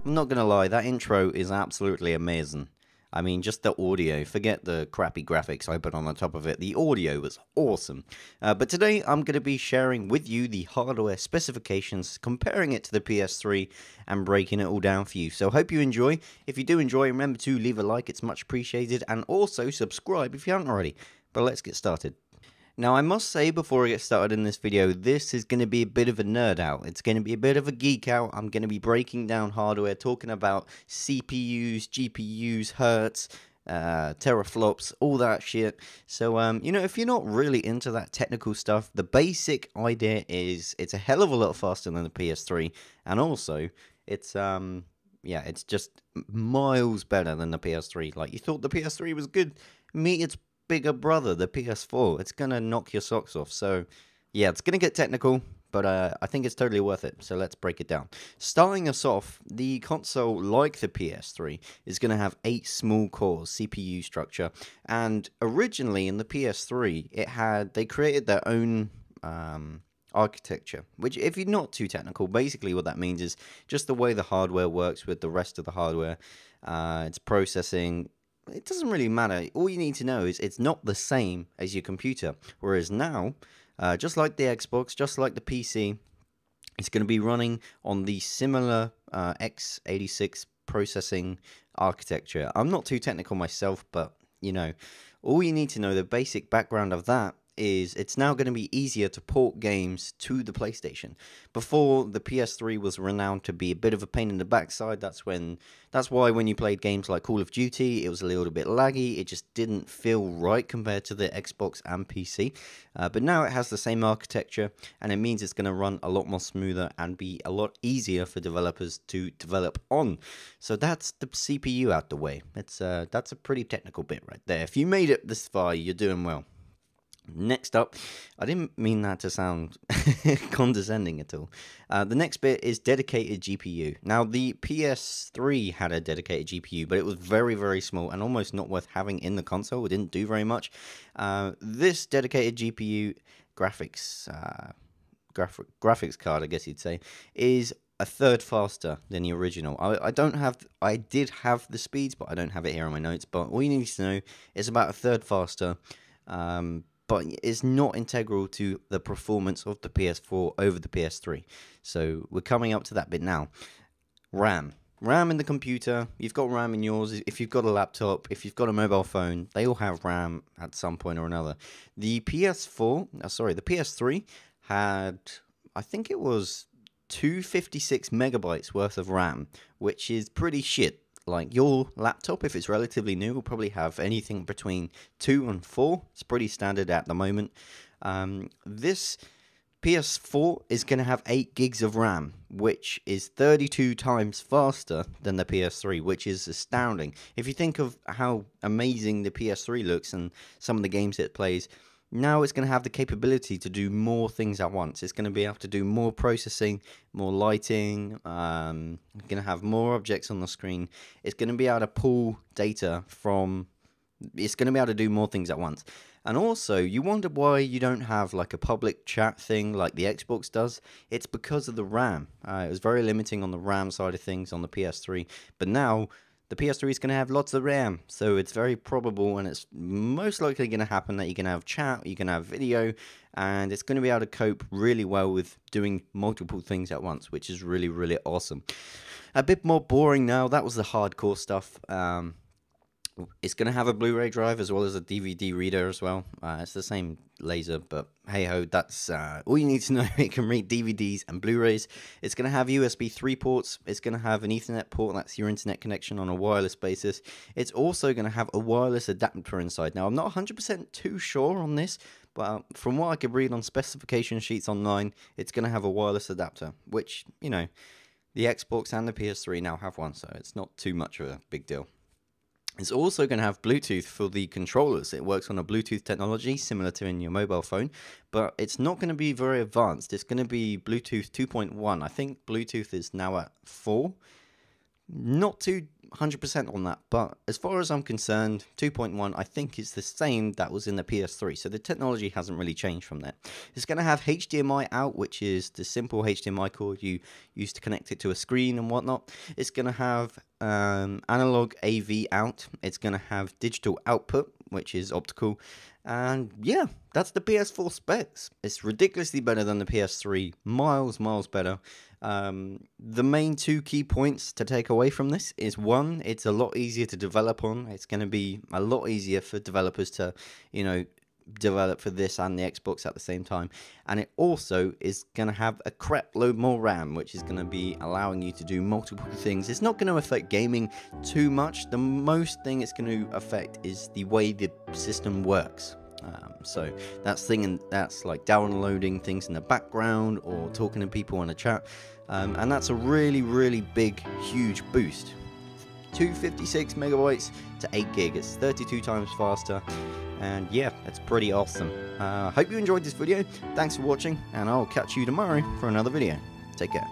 I'm not gonna lie, that intro is absolutely amazing. I mean, just the audio, forget the crappy graphics I put on the top of it, the audio was awesome. But today I'm going to be sharing with you the hardware specifications, comparing it to the PS3 and breaking it all down for you. So hope you enjoy. If you do enjoy, remember to leave a like, it's much appreciated, and also subscribe if you haven't already. But let's get started. Now, I must say before I get started in this video, this is going to be a bit of a nerd out. It's going to be a bit of a geek out. I'm going to be breaking down hardware, talking about CPUs, GPUs, hertz, teraflops, all that shit. So, if you're not really into that technical stuff, the basic idea is it's a hell of a lot faster than the PS3, and also it's it's just miles better than the PS3. Like, you thought the PS3 was good, meet its bigger brother, the PS4. It's gonna knock your socks off. So yeah, it's gonna get technical, but I think it's totally worth it. So let's break it down. Starting us off, the console, like the PS3, is gonna have 8 small cores CPU structure, and originally in the PS3 they created their own architecture, which, if you're not too technical, basically what that means is just the way the hardware works with the rest of the hardware. It's processing. It doesn't really matter. All you need to know is it's not the same as your computer. Whereas now, just like the Xbox, just like the PC, it's going to be running on the similar x86 processing architecture. I'm not too technical myself, but all you need to know, the basic background of that is it's now going to be easier to port games to the PlayStation. Before, the PS3 was renowned to be a bit of a pain in the backside. That's why when you played games like Call of Duty, it was a little bit laggy. It just didn't feel right compared to the Xbox and PC. But now it has the same architecture, and it means it's going to run a lot more smoother and be a lot easier for developers to develop on. So that's the CPU out the way. That's a pretty technical bit right there. If you made it this far, you're doing well. Next up, I didn't mean that to sound condescending at all. The next bit is dedicated GPU. Now, the PS3 had a dedicated GPU, but it was very, very small and almost not worth having in the console. It didn't do very much. This dedicated GPU graphics card, I guess you'd say, is a third faster than the original. I did have the speeds, but I don't have it here on my notes. But all you need to know is about a third faster. But it's not integral to the performance of the PS4 over the PS3. So we're coming up to that bit now. RAM in the computer. You've got RAM in yours. If you've got a laptop, if you've got a mobile phone, they all have RAM at some point or another. The PS3 had, I think it was 256 megabytes worth of RAM, which is pretty shit. Like, your laptop, if it's relatively new, will probably have anything between 2 and 4. It's pretty standard at the moment. This PS4 is going to have 8 gigs of RAM, which is 32 times faster than the PS3, which is astounding. If you think of how amazing the PS3 looks and some of the games it plays, now it's going to have the capability to do more things at once. It's going to be able to do more processing, more lighting, going to have more objects on the screen. It's going to be able to pull data from... It's going to be able to do more things at once. And also, you wonder why you don't have like a public chat thing like the Xbox does. It's because of the RAM. It was very limiting on the RAM side of things on the PS3. But now, the PS3 is going to have lots of RAM, so it's very probable, and it's most likely going to happen, that you can have chat, you can have video, and it's going to be able to cope really well with doing multiple things at once, which is really, really awesome. A bit more boring now. That was the hardcore stuff. It's going to have a Blu-ray drive as well as a DVD reader as well. It's the same laser, but hey-ho, that's all you need to know. It can read DVDs and Blu-rays. It's going to have USB 3 ports. It's going to have an Ethernet port. That's your internet connection on a wireless basis. It's also going to have a wireless adapter inside. Now, I'm not 100% too sure on this, but from what I could read on specification sheets online, it's going to have a wireless adapter, which, the Xbox and the PS3 now have one, so it's not too much of a big deal. It's also going to have Bluetooth for the controllers. It works on a Bluetooth technology similar to in your mobile phone, but it's not going to be very advanced. It's going to be Bluetooth 2.1. I think Bluetooth is now at 4. Not too 100% on that, but as far as I'm concerned, 2.1 I think is the same that was in the PS3, so the technology hasn't really changed from there. It's going to have HDMI out, which is the simple HDMI cord you use to connect it to a screen and whatnot. It's going to have analog AV out. It's going to have digital output, which is optical. And yeah, that's the PS4 specs. It's ridiculously better than the PS3, miles better. The main two key points to take away from this is, one, it's a lot easier to develop on. It's going to be a lot easier for developers to, develop for this and the Xbox at the same time. And it also is going to have a crap load more RAM, which is going to be allowing you to do multiple things. It's not going to affect gaming too much. The most thing it's going to affect is the way the system works. So that's like downloading things in the background or talking to people in a chat, and that's a really big, huge boost. 256 megabytes to 8 gig. It's 32 times faster, and yeah, it's pretty awesome. Hope you enjoyed this video. Thanks for watching, and I'll catch you tomorrow for another video. Take care.